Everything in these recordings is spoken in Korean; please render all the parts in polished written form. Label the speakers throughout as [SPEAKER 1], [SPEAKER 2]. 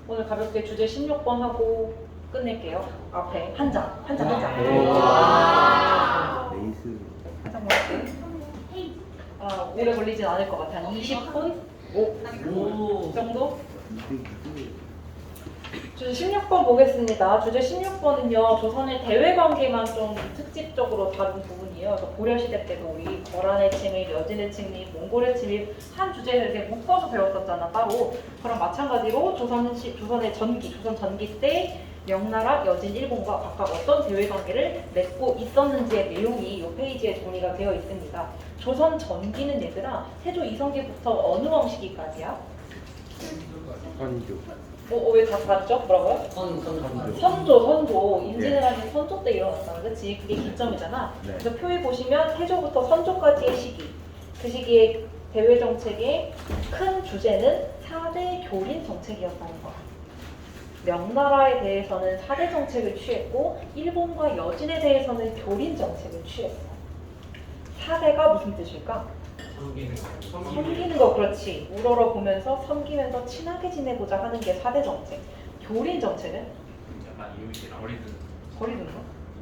[SPEAKER 1] 오늘 가볍게 주제 16번 하고 끝낼게요. 앞에 한 장.
[SPEAKER 2] 레이스.
[SPEAKER 1] 한 장만 할게요. 오래 걸리진 않을 것 같아요. 한 20분? 5 정도? 주제 16번 보겠습니다. 주제 16번은요, 조선의 대외관계만 좀 특집적으로 다룬 부분이에요. 그래서 고려시대 때도 우리 거란의 침입, 여진의 침입, 몽골의 침입 한 주제를 이렇게 묶어서 배웠었잖아, 따로. 그럼 마찬가지로 조선의 전기, 조선 전기 때 명나라, 여진, 일본과 각각 어떤 대외관계를 맺고 있었는지의 내용이 이 페이지에 정리가 되어 있습니다. 조선 전기는 얘들아, 세조 이성계부터 어느 왕시기까지야?
[SPEAKER 2] 선조.
[SPEAKER 1] 왜 다 봤죠? 뭐라고요? 선조. 임진왜란이 선조 때 일어났잖아, 그치? 그게 기점이잖아.
[SPEAKER 2] 네.
[SPEAKER 1] 그래서 표에 보시면 태조부터 선조까지의 시기, 그 시기의 대외 정책의 큰 주제는 4대 교린 정책이었다는 거야. 명나라에 대해서는 4대 정책을 취했고, 일본과 여진에 대해서는 교린 정책을 취했어. 4대가 무슨 뜻일까? 섬기는 거, 그렇지. 우러러 보면서 섬기면서 친하게 지내고자 하는 게 4대 정책. 교린 정책은?
[SPEAKER 3] 약간 이웃이
[SPEAKER 1] 버리는 거?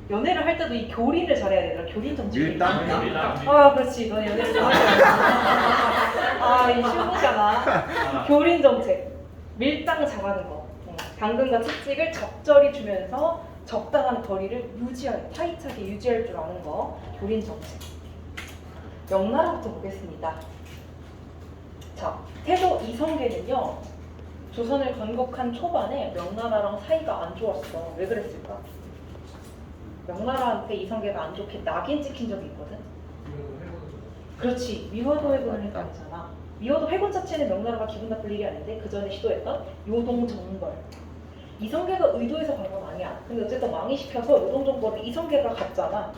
[SPEAKER 1] 연애를 할 때도 이 교린을 잘해야 되더라. 교린 정책.
[SPEAKER 2] 밀당?
[SPEAKER 1] 그렇지. 너네 연애를 좀 하자. 이 쉬운 거잖아. 교린 정책. 밀당 잘하는 거. 당근과 채찍을 적절히 주면서 적당한 거리를 타이트하게 유지할 줄 아는 거. 교린 정책. 명나라부터 보겠습니다. 자, 태조 이성계는요, 조선을 건국한 초반에 명나라랑 사이가 안 좋았어. 왜 그랬을까? 명나라한테 이성계가 안 좋게 낙인 찍힌 적이 있거든. 그렇지, 위화도 회군을 했다잖아. 위화도 회군 자체는 명나라가 기분 나쁠 일이 아닌데 그 전에 시도했던 요동정벌. 이성계가 의도해서 간 건 아니야. 근데 어쨌든 왕이 시켜서 요동정벌을 이성계가 갔잖아.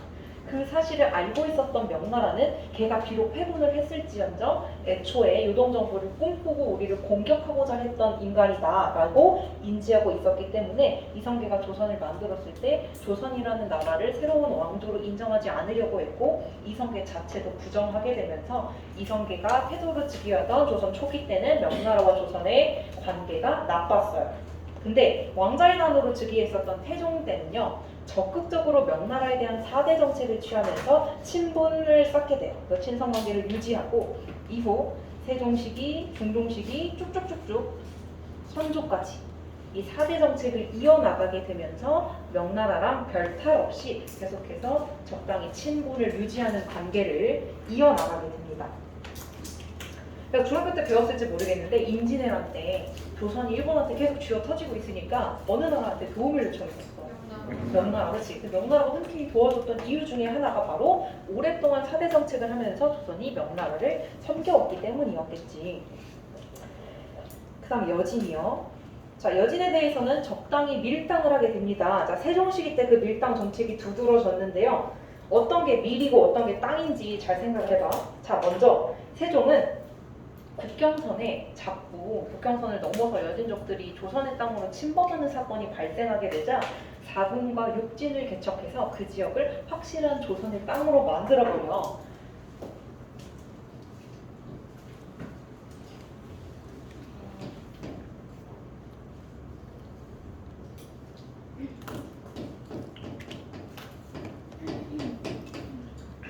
[SPEAKER 1] 그 사실을 알고 있었던 명나라는 걔가 비록 회군을 했을지언정 애초에 요동정벌을 꿈꾸고 우리를 공격하고자 했던 인간이다 라고 인지하고 있었기 때문에 이성계가 조선을 만들었을 때 조선이라는 나라를 새로운 왕조로 인정하지 않으려고 했고, 이성계 자체도 부정하게 되면서 이성계가 태조를 즉위하던 조선 초기 때는 명나라와 조선의 관계가 나빴어요. 근데 왕자의단으로 즉위했었던 태종 때는요, 적극적으로 명나라에 대한 4대 정책을 취하면서 친분을 쌓게 돼요. 그 친선관계를 유지하고, 이후 세종 시기, 중종 시기 쭉쭉쭉쭉 선조까지 이 4대 정책을 이어나가게 되면서 명나라랑 별 탈 없이 계속해서 적당히 친분을 유지하는 관계를 이어나가게 됩니다. 내가 중학교 때 배웠을지 모르겠는데 임진왜란 때 조선이 일본한테 계속 쥐어 터지고 있으니까 어느 나라한테 도움을 요청했었어. 명나라, 그렇지. 명나라가 흔쾌히 도와줬던 이유 중에 하나가 바로 오랫동안 4대 정책을 하면서 조선이 명나라를 섬겨왔기 때문이었겠지. 그 다음 여진이요. 자, 여진에 대해서는 적당히 밀당을 하게 됩니다. 자, 세종 시기 때 그 밀당 정책이 두드러졌는데요. 어떤 게 밀이고 어떤 게 땅인지 잘 생각해봐. 자, 먼저 세종은 국경선에 자꾸 국경선을 넘어서 여진족들이 조선의 땅으로 침범하는 사건이 발생하게 되자 사군과 육진을 개척해서 그 지역을 확실한 조선의 땅으로 만들어버려.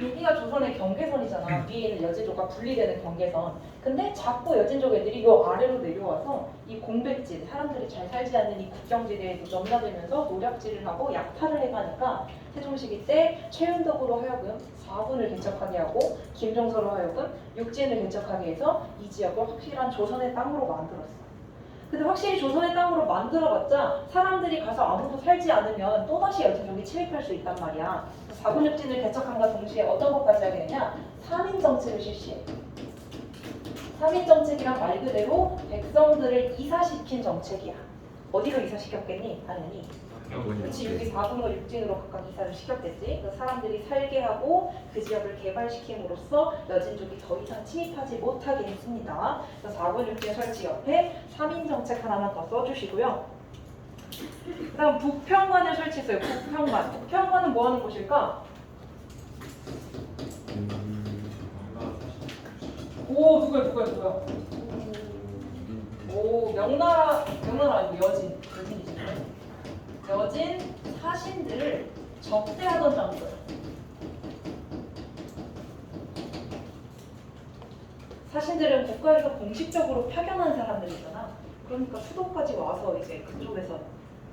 [SPEAKER 1] 여기가 조선의 경계선이잖아. 위에 있는 여진족과 분리되는 경계선. 근데 자꾸 여진족 애들이 요 아래로 내려와서 이 공백지, 사람들이 잘 살지 않는 이 국경지대에 넘나들면서 노략질을 하고 약탈을 해가니까 세종 시기 때 최윤덕으로 하여금 사군을 개척하게 하고 김종서로 하여금 육진을 개척하게 해서 이 지역을 확실한 조선의 땅으로 만들었어. 근데 확실히 조선의 땅으로 만들어봤자 사람들이 가서 아무도 살지 않으면 또다시 여진족이 침입할 수 있단 말이야. 사군육진을 개척함과 동시에 어떤 것까지 하게 되냐? 3인 정책을 실시해. 3인 정책이란 말 그대로 백성들을 이사시킨 정책이야. 어디로 이사시켰겠니? 당연히. 그렇지, 여기 4군과 육진으로 각각 이사를 시켰겠지. 그 사람들이 살게 하고 그 지역을 개발시킴으로써 여진족이 더 이상 침입하지 못하게 했습니다. 그래서 4군 육진 설치 옆에 3인 정책 하나만 더 써주시고요. 그 다음 북평관을 설치했어요. 북평관. 북평관은 뭐 하는 곳일까? 누구야? 명나라 아니고 여진이죠. 여진 사신들을 적대하던 장소예요. 사신들은 국가에서 공식적으로 파견한 사람들이잖아. 그러니까 수도까지 와서 이제 그쪽에서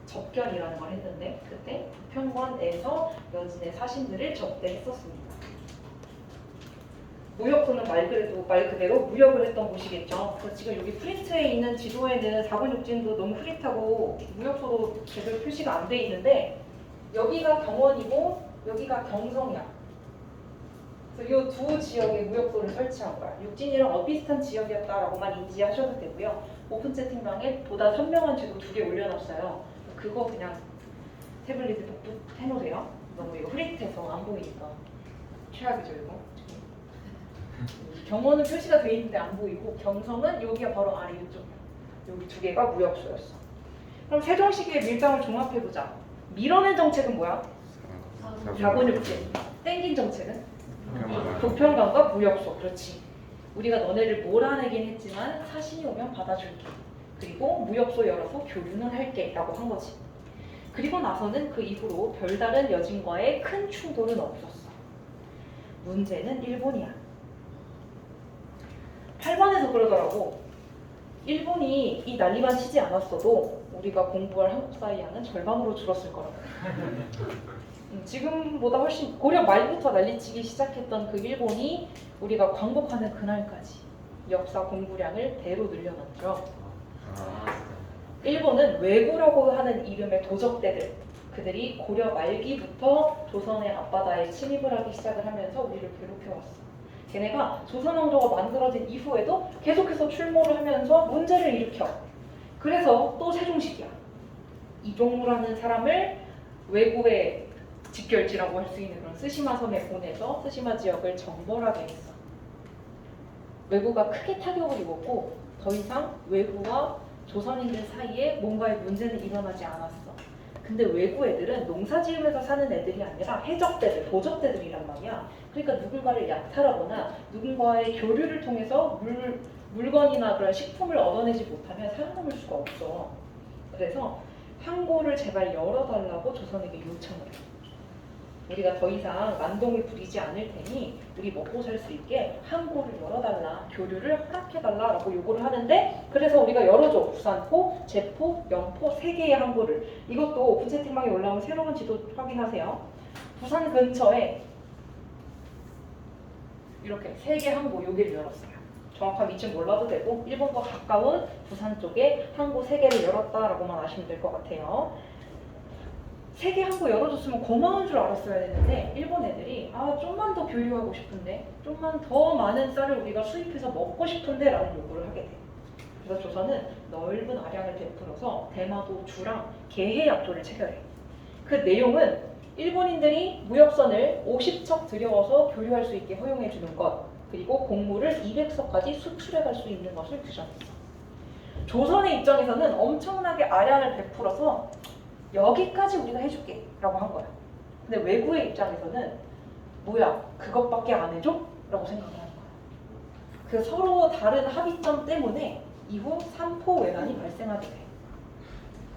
[SPEAKER 1] 접견이라는 걸 했는데 그때 부평관에서 여진의 사신들을 적대했었습니다. 무역소는 말 그대로 무역을 했던 곳이겠죠. 그래서 지금 여기 프린트에 있는 지도에는 4군 육진도 너무 흐릿하고 무역소도 제대로 표시가 안 돼 있는데 여기가 경원이고 여기가 경성이야. 그래서 이 두 지역에 무역소를 설치한 거야. 육진이랑 비슷한 지역이었다라고만 인지하셔도 되고요. 오픈 채팅방에 보다 선명한 지도 2개 올려놨어요. 그거 그냥 태블릿에 해놓으세요. 너무 이거 흐릿해서 안 보이니까. 최악이죠 이거. 경원은 표시가 돼 있는데 안 보이고 경성은 여기가 바로 아래 이쪽이야. 여기 2개가 무역소였어. 그럼 세종시기의 밀당을 종합해보자. 밀어낸 정책은 뭐야? 4군 육진. 땡긴 정책은? 부평관과 무역소. 그렇지. 우리가 너네를 몰아내긴 했지만 사신이 오면 받아줄게. 그리고 무역소 열어서 교류는 할게 라고 한 거지. 그리고 나서는 그 이후로 별다른 여진과의 큰 충돌은 없었어. 문제는 일본이야. 8번에서 그러더라고. 일본이 이 난리만 치지 않았어도 우리가 공부할 한국사의 양은 절반으로 줄었을 거라고. 지금보다 훨씬 고려 말부터 난리치기 시작했던 그 일본이 우리가 광복하는 그날까지 역사 공부량을 배로 늘려놨죠. 일본은 왜구라고 하는 이름의 도적대들, 그들이 고려 말기부터 조선의 앞바다에 침입을 하기 시작을 하면서 우리를 괴롭혀왔어. 걔네가 조선 왕조가 만들어진 이후에도 계속해서 출몰을 하면서 문제를 일으켜. 그래서 또 세종시기야. 이종무라는 사람을 왜구의 직결지라고 할 수 있는 그런 쓰시마 섬에 보내서 쓰시마 지역을 정벌하게 했어. 왜구가 크게 타격을 입었고 더 이상 왜구와 조선인들 사이에 뭔가의 문제는 일어나지 않았어. 근데 왜구 애들은 농사 지으면서 사는 애들이 아니라 해적대들, 도적대들이란 말이야. 그러니까 누군가를 약탈하거나 누군가의 교류를 통해서 물건이나 그런 식품을 얻어내지 못하면 살아남을 수가 없어. 그래서 항구를 제발 열어달라고 조선에게 요청을 해. 우리가 더 이상 난동을 부리지 않을 테니 우리 먹고 살 수 있게 항구를 열어달라, 교류를 허락해달라라고 요구를 하는데 그래서 우리가 열어줘. 부산포, 제포, 영포 3개의 항구를. 이것도 오픈 채팅방에 올라온 새로운 지도 확인하세요. 부산 근처에 이렇게 3개 항구 여기를 열었어요. 정확한 위치는 몰라도 되고 일본과 가까운 부산 쪽에 항구 3개를 열었다라고만 아시면 될 것 같아요. 3개 항구 열어줬으면 고마운 줄 알았어야 되는데 일본 애들이 좀만 더 교류하고 싶은데 좀만 더 많은 쌀을 우리가 수입해서 먹고 싶은데 라는 요구를 하게 돼. 그래서 조선은 넓은 아량을 베풀어서 대마도 주랑 개해 약조를 체결해. 그 내용은 일본인들이 무역선을 50척 들여와서 교류할 수 있게 허용해 주는 것, 그리고 곡물을 200석까지 수출해 갈 수 있는 것을 규정했어. 조선의 입장에서는 엄청나게 아량을 베풀어서 여기까지 우리가 해줄게 라고 한 거야. 근데 왜구의 입장에서는 뭐야 그것밖에 안 해줘? 라고 생각을 하는 거야. 그 서로 다른 합의점 때문에 이후 삼포외난이 발생하게 돼.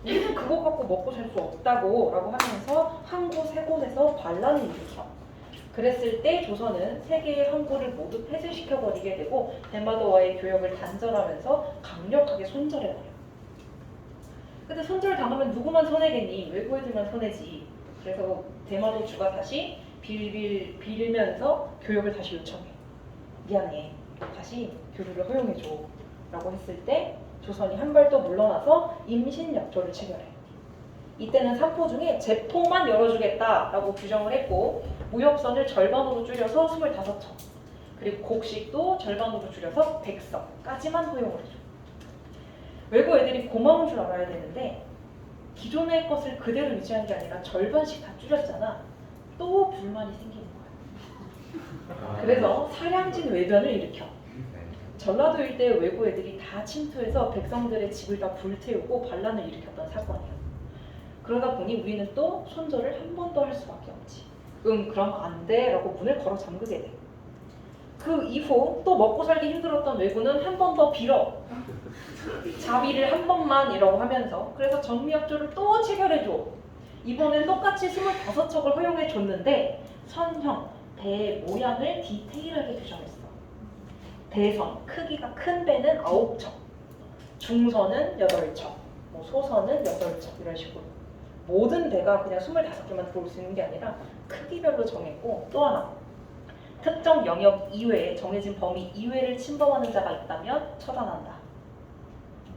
[SPEAKER 1] 우리는 그것 갖고 먹고 살 수 없다고 라고 하면서 항구 3곳에서 반란을 일으켜. 그랬을 때 조선은 3개의 항구를 모두 폐쇄시켜버리게 되고 대마도와의 교역을 단절하면서 강력하게 손절해버려. 근데 손절당하면 누구만 손해겠니? 외국 애들만 손해지. 그래서 대마도 주가 다시 빌면서 교역을 다시 요청해. 미안해. 다시 교류를 허용해줘. 라고 했을 때 조선이 한 발 더 물러나서 임신약조를 체결해. 이때는 삼포 중에 제포만 열어주겠다라고 규정을 했고 무역선을 절반으로 줄여서 25척 그리고 곡식도 절반으로 줄여서 100석까지만 허용을 해줘. 외국 애들이 고마운 줄 알아야 되는데 기존의 것을 그대로 유지한 게 아니라 절반씩 다 줄였잖아. 또 불만이 생기는 거야. 그래서 사량진 외변을 일으켜. 전라도 일대 외국 애들이 다 침투해서 백성들의 집을 다 불태우고 반란을 일으켰던 사건이야. 그러다 보니 우리는 또 손절을 한 번 더 할 수밖에 없지. 그럼 안 돼 라고 문을 걸어 잠그게 돼. 그 이후 또 먹고 살기 힘들었던 왜구는 한 번 더 빌어. 자비를 한 번만이라고 하면서 그래서 정미약조를 또 체결해줘. 이번엔 똑같이 25척을 허용해줬는데 선형, 배 모양을 디테일하게 규정했어. 대선, 크기가 큰 배는 9척, 중선은 8척, 뭐 소선은 8척 이런 식으로 모든 배가 그냥 25개만 들어올 수 있는 게 아니라 크기별로 정했고 또 하나 특정 영역 이외에 정해진 범위 이외를 침범하는 자가 있다면 처단한다.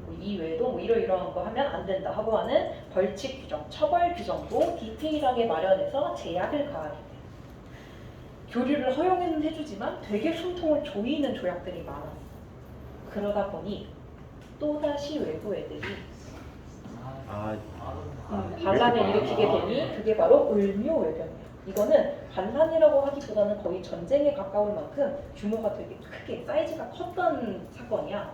[SPEAKER 1] 뭐 이외에도 뭐 이러이러한 거 하면 안 된다 하고 하는 벌칙 규정, 처벌 규정도 디테일하게 마련해서 제약을 가하게 돼요. 교류를 허용은 해주지만 되게 숨통을 조이는 조약들이 많아. 그러다 보니 또다시 외부 애들이 반란을 일으키게 되니 그게 바로 을묘외변이야. 이거는 반란이라고 하기보다는 거의 전쟁에 가까울 만큼 규모가 되게 크게 사이즈가 컸던 사건이야.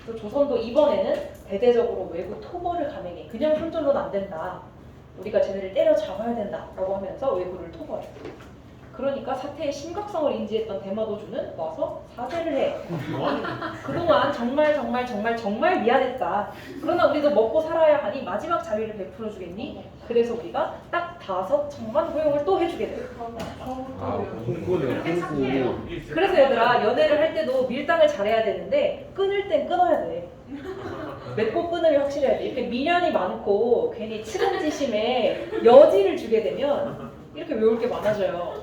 [SPEAKER 1] 그래서 조선도 이번에는 대대적으로 외부 토벌을 감행해. 그냥 손절로는 안 된다. 우리가 쟤네를 때려 잡아야 된다라고 하면서 외부를 토벌해. 그러니까 사태의 심각성을 인지했던 대마도주는 와서 사죄를 해. 그동안 정말 미안했다. 그러나 우리도 먹고 살아야 하니 마지막 자비를 베풀어 주겠니? 그래서 우리가 딱 5척만 허용을 또 해주게 돼.
[SPEAKER 2] 홍보네요. 홍보.
[SPEAKER 1] 그래서 얘들아 연애를 할 때도 밀당을 잘해야 되는데 끊을 땐 끊어야 돼. 맺고 끊으면 확실해야 돼. 이렇게 미련이 많고 괜히 측은지심에 여지를 주게 되면 이렇게 외울 게 많아져요.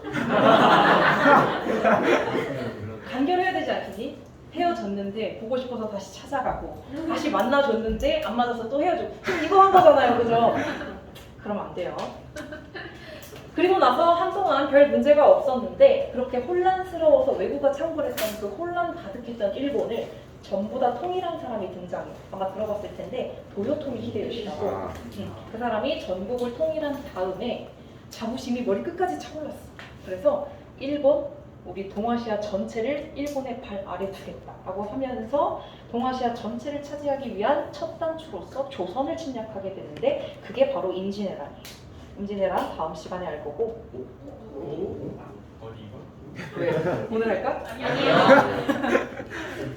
[SPEAKER 1] 간결해야 되지 않겠니? 헤어졌는데 보고 싶어서 다시 찾아가고 다시 만나줬는데 안 맞아서 또 헤어지고 이거 한 거잖아요, 그죠? 그러면 안 돼요. 그리고 나서 한동안 별 문제가 없었는데 그렇게 혼란스러워서 외국가 창궐했던 그 혼란 가득했던 일본을 전부 다 통일한 사람이 등장해요. 아마 들어봤을 텐데 도요토미 히데요시라고. 그 사람이 전국을 통일한 다음에 자부심이 머리 끝까지 차올랐어. 그래서 일본, 우리 동아시아 전체를 일본의 발 아래 두겠다라고 하면서 동아시아 전체를 차지하기 위한 첫 단추로서 조선을 침략하게 되는데 그게 바로 임진왜란이에요. 임진왜란 다음 시간에 알 거고. 왜? 오늘 할까? 아니요.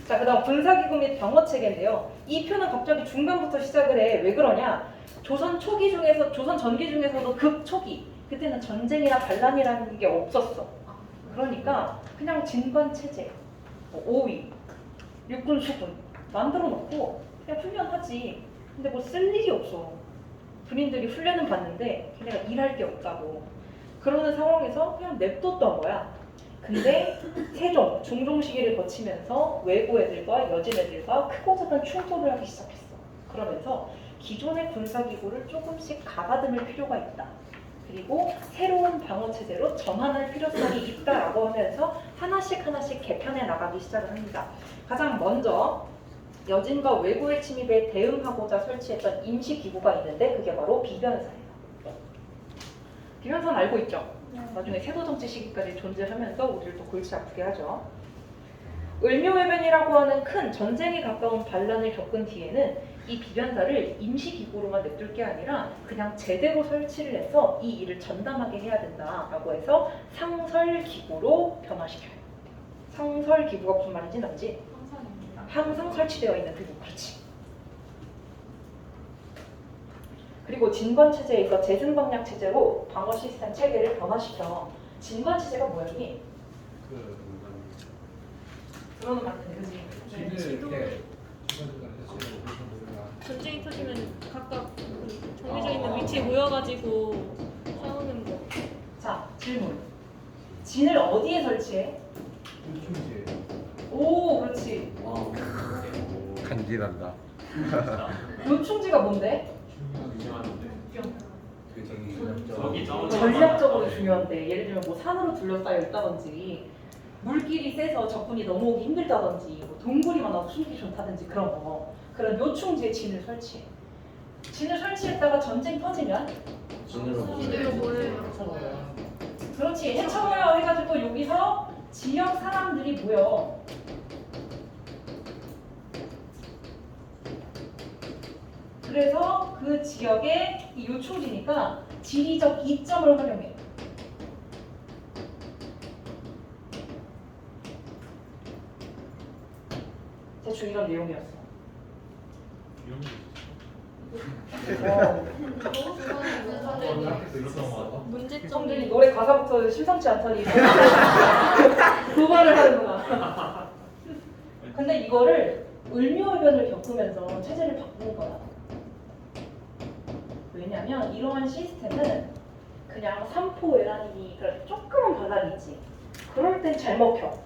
[SPEAKER 1] 자, 그다음 군사기구 및 방어체계인데요. 이 표는 갑자기 중간부터 시작을 해. 왜 그러냐? 조선 초기 중에서 조선 전기 중에서도 극초기. 그때는 전쟁이나 반란이라는 게 없었어. 그러니까 그냥 진관 체제, 5위, 육군 수군 만들어 놓고 그냥 훈련하지. 근데 뭐 쓸 일이 없어. 군인들이 훈련은 받는데 걔네가 일할 게 없다고. 그러는 상황에서 그냥 냅뒀던 거야. 근데 세종, 중종 시기를 거치면서 외고 애들과 여진 애들과 크고 작은 충돌을 하기 시작했어. 그러면서 기존의 군사기구를 조금씩 가다듬을 필요가 있다. 그리고 새로운 방어체제로 전환할 필요성이 있다라고 하면서 하나씩 개편해 나가기 시작을 합니다. 가장 먼저 여진과 외고의 침입에 대응하고자 설치했던 임시기구가 있는데 그게 바로 비변사예요. 비변사는 알고 있죠? 나중에 세도정치 시기까지 존재하면서 우리를 또 골치 아프게 하죠. 을묘해변이라고 하는 큰 전쟁에 가까운 반란을 겪은 뒤에는 이 비변사를 임시기구로만 냅둘 게 아니라 그냥 제대로 설치를 해서 이 일을 전담하게 해야 된다라고 해서 상설기구로 변화시켜요. 상설기구가 무슨 말인지 알지? 항상 설치되어 있는 기구, 그렇지. 그리고 진관체제에서 재승방략체제로 방어 시스템 체계를 변화시켜. 진관체제가 뭐였니? 들어는 봤는데, 그지?
[SPEAKER 3] 전쟁이 터지면 각각 정해져 있는 위치에 모여가지고 싸우는 거.
[SPEAKER 1] 자, 질문. 진을 어디에 설치해? 오, 그렇지.
[SPEAKER 2] 간지난다.
[SPEAKER 1] 요충지가 뭔데? 전략적으로 중요한데 예를 들면 뭐 산으로 둘러싸여 있다든지 물길이 세서 적군이 넘어오기 힘들다든지 뭐 동굴이 많아서 숨기 좋다든지 그런 거 그런 요충지에 진을 설치해. 진을 설치했다가 전쟁 터지면
[SPEAKER 3] 진으로 모여요.
[SPEAKER 1] 그렇지 해쳐모여 해가지고 여기서 지역 사람들이 모여. 그래서 그 지역에 이 요충지니까 지리적 이점을 활용해. 대충 이런 내용이었어.
[SPEAKER 2] 이런 게
[SPEAKER 3] 너무 좋아하는 문사들이
[SPEAKER 2] 이런 거
[SPEAKER 3] 문제점이
[SPEAKER 1] 성들이 노래 가사부터 심상치 않다니 도발을 하는구나. 근데 이거를 을묘해변을 겪으면서 체제를 바꾸는 거야. 왜냐면 이러한 시스템은 그냥 삼포외란이니 그런 조그만 바닥이 있지. 그럴 땐 잘 먹혀.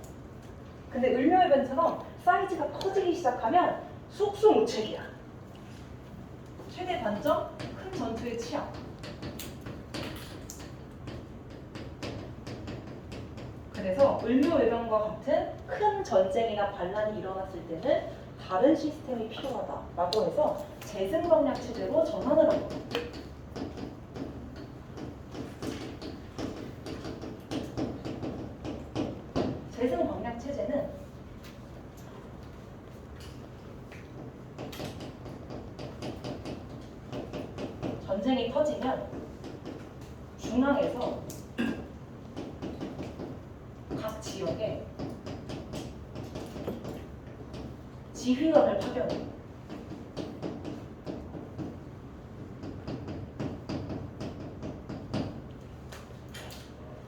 [SPEAKER 1] 근데 을묘해변처럼 사이즈가 커지기 시작하면 속수무책이야. 최대 단점? 큰 전투의 취약. 그래서 을묘해변과 같은 큰 전쟁이나 반란이 일어났을 때는 다른 시스템이 필요하다라고 해서 재생방략 체제로 전환을 한 거예요. 재생방략 체제는 전쟁이 터지면 중앙에서 각 지역에 지휘관을 파견해요.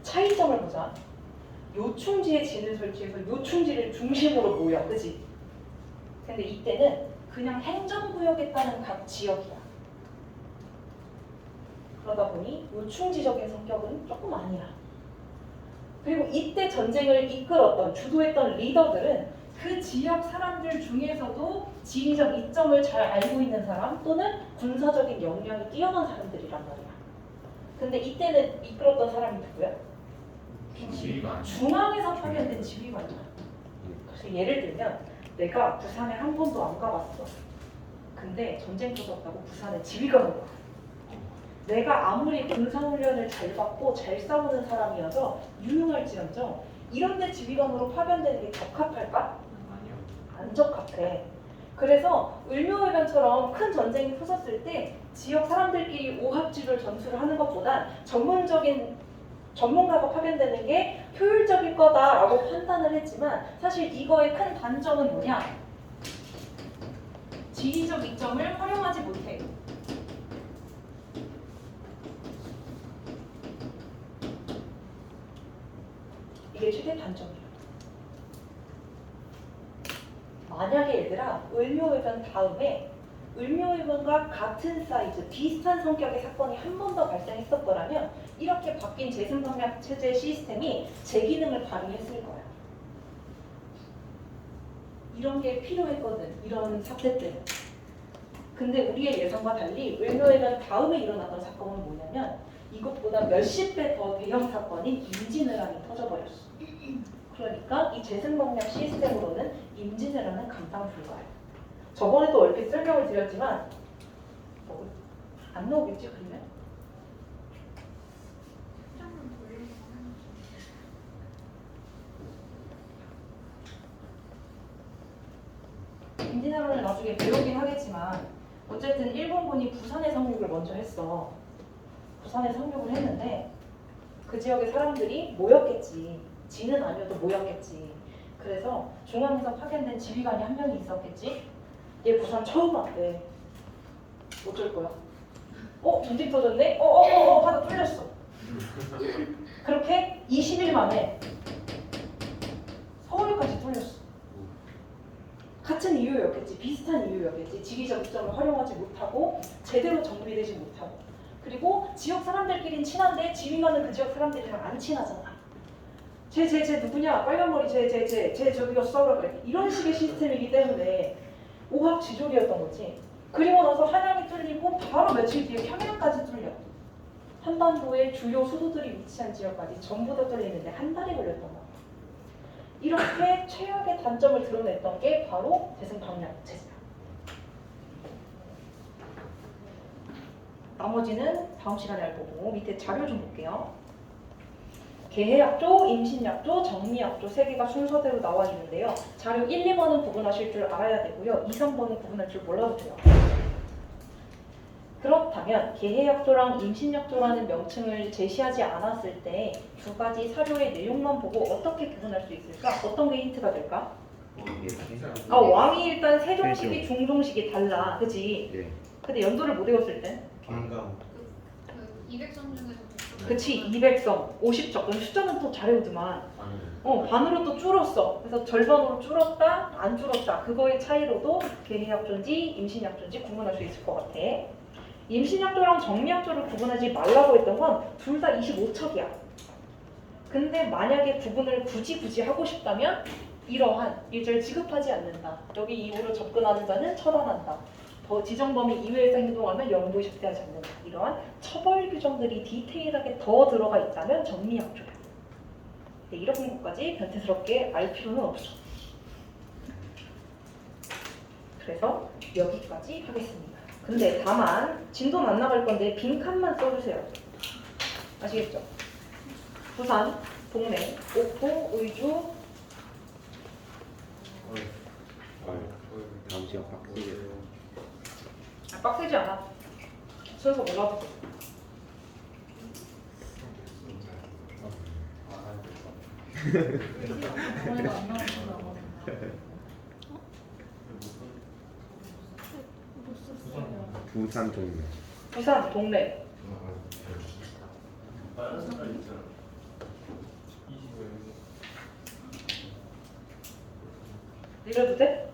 [SPEAKER 1] 차이점을 보자. 요충지에 진을 설치해서 요충지를 중심으로 모여, 그지? 근데 이때는 그냥 행정구역에 따른 각 지역이야. 그러다 보니 요충지적인 성격은 조금 아니야. 그리고 이때 전쟁을 이끌었던, 주도했던 리더들은 그 지역 사람들 중에서도 지리적 이점을 잘 알고 있는 사람 또는 군사적인 역량이 뛰어난 사람들이란 말이야. 근데 이때는 이끌었던 사람이 누구야?
[SPEAKER 2] 지휘관.
[SPEAKER 1] 중앙에서 파견된 지휘관이야. 그래서 예를 들면 내가 부산에 한 번도 안 가봤어. 근데 전쟁 터졌다고 부산에 지휘관으로 가. 내가 아무리 군사훈련을 잘 받고 잘 싸우는 사람이어서 유능할지언정 이런데 지휘관으로 파견되는 게 적합할까?
[SPEAKER 2] 아니요.
[SPEAKER 1] 안 적합해. 그래서 을묘해변처럼 큰 전쟁이 터졌을 때 지역 사람들끼리 오합지졸 전투를 하는 것보다 전문가가 파견되는 게 효율적일 거다라고 판단을 했지만 사실 이거의 큰 단점은 뭐냐? 지리적 이점을 활용하지 못해. 이게 최대 단점이에요. 만약에 얘들아 을묘해변 다음에 을묘해변과 같은 사이즈, 비슷한 성격의 사건이 한 번 더 발생했었더라면 이렇게 바뀐 재생방략 체제 시스템이 제 기능을 발휘했을 거야. 이런 게 필요했거든, 이런 사태 때는. 근데 우리의 예상과 달리 을묘해변 다음에 일어났던 사건은 뭐냐면 이것보다 몇십 배 더 대형 사건인 임진왜란이 터져버렸어. 그러니까 이 재생방략 시스템으로는 임진왜란은 감당 불가해. 저번에도 얼핏 설명을 드렸지만 안 나오겠지 그러면? 임진왜란을 나중에 배우긴 하겠지만 어쨌든 일본군이 부산에 상륙을 먼저 했어. 부산에 상륙을 했는데 그 지역의 사람들이 모였겠지. 지는 아니어도 모였겠지. 그래서 중앙에서 파견된 지휘관이 한 명이 있었겠지. 얘 부산 처음 왔대. 어쩔 거야? 전쟁 터졌네? 하다 뚫렸어. 그렇게 20일 만에 서울까지 뚫렸어. 같은 이유였겠지. 비슷한 이유였겠지. 지리적 이점을 활용하지 못하고 제대로 정비되지 못하고 그리고 지역 사람들끼리는 친한데 지휘관은 그 지역 사람들이랑 안 친하잖아. 쟤 누구냐? 빨간머리 쟤 저기였어 그래. 이런 식의 시스템이기 때문에 오합지졸이었던 거지. 그리고 나서 한양이 뚫리고 바로 며칠 뒤에 평양까지 뚫려. 한반도의 주요 수도들이 위치한 지역까지 전부 다 뚫리는데 한 달이 걸렸던 거야. 이렇게 최악의 단점을 드러냈던 게 바로 재생방략 체제야. 나머지는 다음 시간에 알 거고 밑에 자료 좀 볼게요. 계해약조, 임신약조, 정미약조 세 개가 순서대로 나와 있는데요. 자료 1, 2번은 구분하실 줄 알아야 되고요. 2, 3번은 구분할 줄 몰라도 돼요. 그렇다면 계해약조랑 임신약조라는 명칭을 제시하지 않았을 때 두 가지 사료의 내용만 보고 어떻게 구분할 수 있을까? 어떤 게 힌트가 될까?
[SPEAKER 4] 이렇게.
[SPEAKER 1] 아 왕이 일단 세종시기 중종시기 달라, 그치?
[SPEAKER 4] 예.
[SPEAKER 1] 근데 연도를 못 외웠을 땐?
[SPEAKER 5] 반감.
[SPEAKER 6] 그 200점 중에서 100점.
[SPEAKER 1] 그치 200성 50적. 그럼 숫자는 또 잘 외우더만.
[SPEAKER 2] 아니.
[SPEAKER 1] 반으로 또 줄었어. 그래서 절반으로 줄었다, 안 줄었다. 그거의 차이로도 개미약조인지 임신약조인지 구분할 수 있을 것 같아. 임신약조랑 정미약조를 구분하지 말라고 했던 건 둘 다 25척이야. 근데 만약에 구분을 굳이 하고 싶다면 이러한 일절 지급하지 않는다. 여기 이후로 접근하는 자는 처단한다. 더 지정 범위 이외에서 행동하면 영부에 적대하지 않는다. 이러한 처벌 규정들이 디테일하게 더 들어가 있다면 정미약조야. 네, 이런 것까지 변태스럽게 알 필요는 없어. 그래서 여기까지 하겠습니다. 근데 다만 진도는 안 나갈 건데 빈칸만 써주세요. 아시겠죠? 부산, 동래, 옥포, 의주.
[SPEAKER 4] 다음 시간 빡세게.
[SPEAKER 1] 빡세지 않아. 순서 몰라도 돼.
[SPEAKER 4] 부산 동네.
[SPEAKER 1] 부산, 동래.
[SPEAKER 2] 다른 색깔 있잖아. 25에.
[SPEAKER 1] 내려도 돼?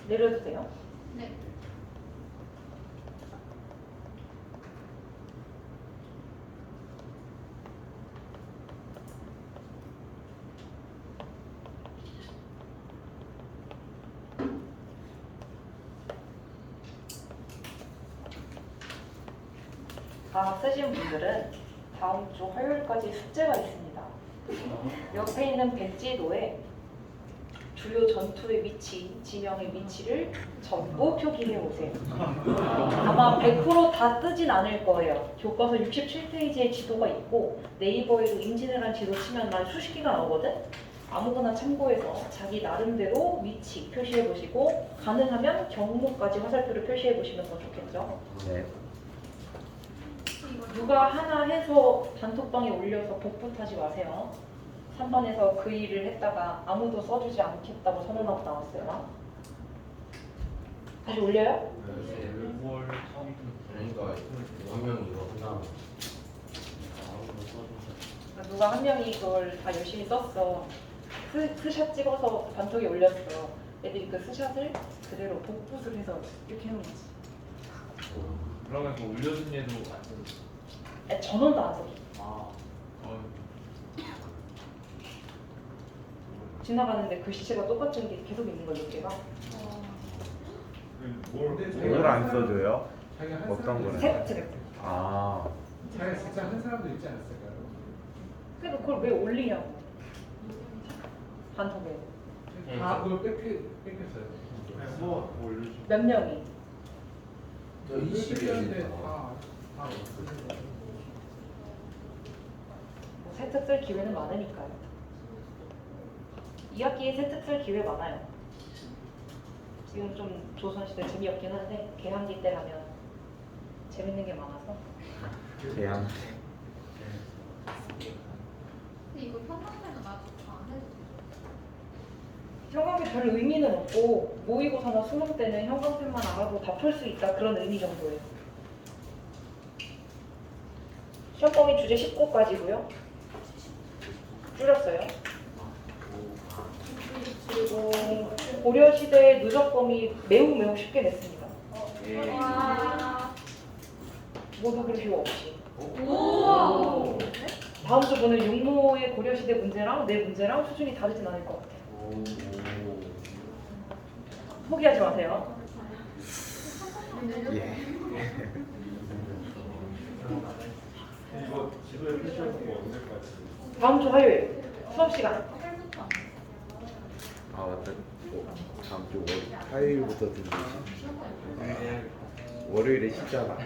[SPEAKER 1] 내려도 돼요?
[SPEAKER 6] 네.
[SPEAKER 1] 다 쓰신 분들은 다음 주 화요일까지 숙제가 있습니다. 옆에 있는 백지도에 주요 전투의 위치, 지명의 위치를 전부 표기해 오세요. 아마 100%다 뜨진 않을 거예요. 교과서 67페이지에 지도가 있고 네이버에도 임진왜란 지도 치면 난 수십 개가 나오거든? 아무거나 참고해서 자기 나름대로 위치 표시해 보시고 가능하면 경로까지 화살표를 표시해 보시면 더 좋겠죠.
[SPEAKER 4] 네.
[SPEAKER 1] 누가 하나 해서 단톡방에 올려서 복붙하지 마세요. 3번에서 그 일을 했다가 아무도 써주지 않겠다고 선언하고 나왔어요. 다시 올려요?
[SPEAKER 2] 6월
[SPEAKER 5] 그러니까 한 명이 이렇구나.
[SPEAKER 1] 누가 한 명이 그걸 다 열심히 썼어. 스샷 찍어서 단톡에 올렸어. 애들이 그 스샷을 그대로 복붙을 해서 이렇게 해놓은 거지.
[SPEAKER 2] 그러면 그 올려준 얘도 안 써도.
[SPEAKER 1] 전원도 안 써.
[SPEAKER 2] 아.
[SPEAKER 1] 지나가는데 글씨체가 똑같은 게 계속 있는 거죠, 걔가.
[SPEAKER 4] 이걸 안 써줘요?
[SPEAKER 5] 자기 한
[SPEAKER 4] 어떤
[SPEAKER 5] 사람도
[SPEAKER 4] 거는?
[SPEAKER 1] 세트를.
[SPEAKER 4] 아.
[SPEAKER 5] 자기 진짜 한 사람도 있지 않았을까요?
[SPEAKER 1] 그래서 그걸 왜 올리냐고. 단톡에.
[SPEAKER 5] 다 그걸 뺏겼어요.
[SPEAKER 2] 뭐 올려줘.
[SPEAKER 1] 몇 명이.
[SPEAKER 5] 저 20일인데 다
[SPEAKER 1] 뭐 세트 쓸 기회는 많으니까요. 2학기에 세트 쓸 기회 많아요. 지금 좀 조선시대 재미없긴 한데 개항기 때 하면 재밌는 게 많아서.
[SPEAKER 4] 대양.
[SPEAKER 6] 근데 이거 평강대는 나도 안 해도 돼.
[SPEAKER 1] 형광펜 별 의미는 없고 모의고사나 수능 때는 형광펜만 알아도 다 풀 수 있다 그런 의미 정도예요. 시험 범위 주제 19까지고요. 줄였어요. 그리고 고려시대 누적 범위 매우 쉽게 냈습니다.
[SPEAKER 6] 와.
[SPEAKER 1] 모두 그리고 없이.
[SPEAKER 6] 오.
[SPEAKER 1] 다음 주 보는 육모의 고려시대 문제랑 내 문제랑 수준이 다르진 않을 것 같아요. 포기하지 마세요.
[SPEAKER 4] 예.
[SPEAKER 2] 이거 지도에 표시해서 뭐 언제까지?
[SPEAKER 1] 다음 주 화요일. 수업 시간.
[SPEAKER 4] 아 맞다. 다음 주 화요일부터 듣는 월요일에 쉬잖아.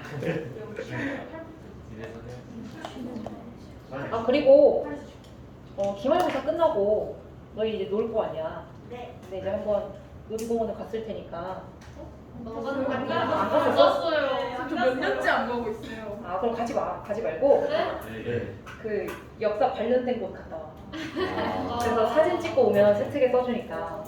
[SPEAKER 1] 아 그리고 기말고사 끝나고 너희 이제 놀 거 아니야. 근데 이제 한번 놀이공원을 갔을 테니까. 안 갔었어?
[SPEAKER 6] 저 몇 년째 안 가고 있어요.
[SPEAKER 1] 아 그럼 가지 말고
[SPEAKER 2] 네.
[SPEAKER 1] 그 역사 관련된 곳 갔다 와.
[SPEAKER 4] 아,
[SPEAKER 1] 그래서 사진 찍고 오면 세특에 써주니까.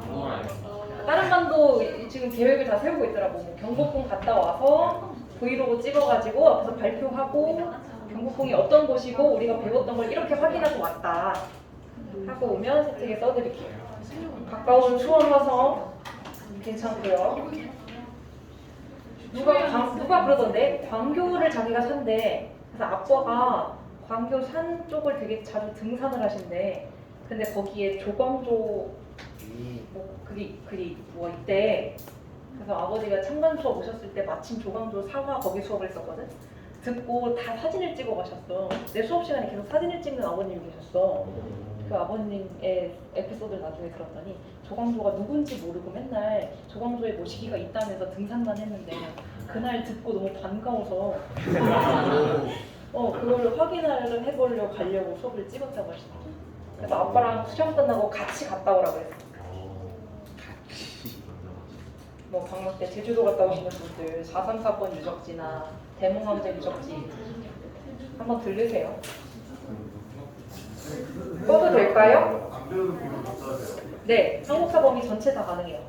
[SPEAKER 2] 그건 아니에요.
[SPEAKER 1] 다른 반도 지금 계획을 다 세우고 있더라고. 뭐 경복궁 갔다 와서 브이로그 찍어가지고 앞에서 발표하고 경복궁이 어떤 곳이고 우리가 배웠던 걸 이렇게 확인하고 왔다 하고 오면 세특에 써드릴게요. 가까운 수원 화성 괜찮고요. 누가 그러던데 광교를 자기가 산대. 그래서 아빠가 광교 산 쪽을 되게 자주 등산을 하신대. 근데 거기에 조광조 그게 뭐 있대. 그래서 아버지가 창간 수업 오셨을 때 마침 조광조 사과 거기 수업을 했었거든. 듣고 다 사진을 찍어 가셨어. 내 수업 시간에 계속 사진을 찍는 아버님이 계셨어. 그 아버님의 에피소드를 나중에 들었더니 조광조가 누군지 모르고 맨날 조광조의 모시기가 있다면서 등산만 했는데 그날 듣고 너무 반가워서 그걸 확인을 해보려고 가려고 수업을 찍었다고 하시더라고. 그래서 아빠랑 시험 끝나고 같이 갔다 오라고 했어. 뭐 방학 때 제주도 갔다 오시는 분들 434번 유적지나 대몽항제 유적지 한번 들르세요. 써도 될까요? 네, 한국사 범위 전체 다 가능해요.